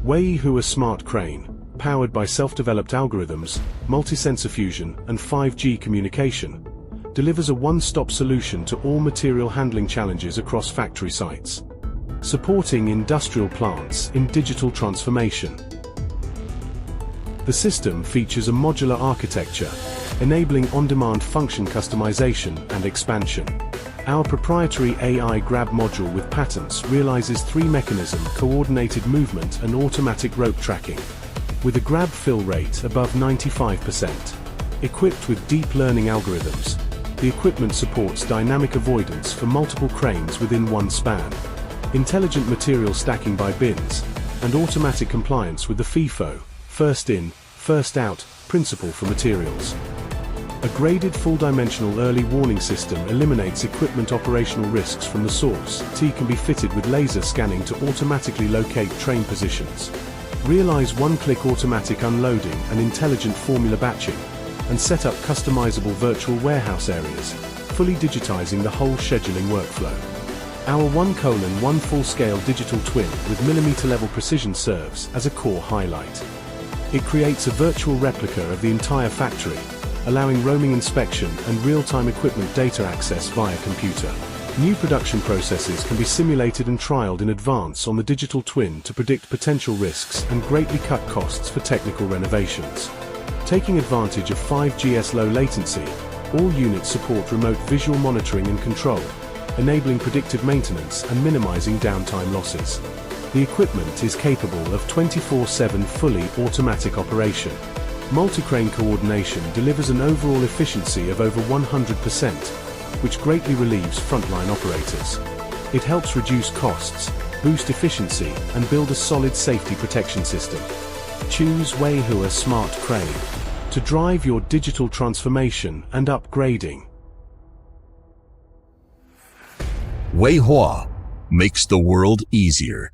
Weihua smart crane, powered by self-developed algorithms, multi-sensor fusion, and 5G communication, delivers a one-stop solution to all material handling challenges across factory sites, supporting industrial plants in digital transformation. The system features a modular architecture, enabling on-demand function customization and expansion. Our proprietary AI grab module with patents realizes three-mechanism coordinated movement and automatic rope tracking, with a grab fill rate above 95%. Equipped with deep learning algorithms, the equipment supports dynamic avoidance for multiple cranes within one span, intelligent material stacking by bins, and automatic compliance with the FIFO, first in, first out, principle for materials. A graded full-dimensional early warning system eliminates equipment operational risks from the source. T can be fitted with laser scanning to automatically locate train positions. Realize one-click automatic unloading and intelligent formula batching, and set up customizable virtual warehouse areas, fully digitizing the whole scheduling workflow. Our 1:1 full-scale digital twin with millimeter-level precision serves as a core highlight. It creates a virtual replica of the entire factory, allowing roaming inspection and real-time equipment data access via computer. New production processes can be simulated and trialed in advance on the digital twin to predict potential risks and greatly cut costs for technical renovations. Taking advantage of 5G's low latency, all units support remote visual monitoring and control, enabling predictive maintenance and minimizing downtime losses. The equipment is capable of 24/7 fully automatic operation. Multi-crane coordination delivers an overall efficiency of over 100%, which greatly relieves frontline operators. It helps reduce costs, boost efficiency, and build a solid safety protection system. Choose Weihua Smart Crane to drive your digital transformation and upgrading. Weihua makes the world easier.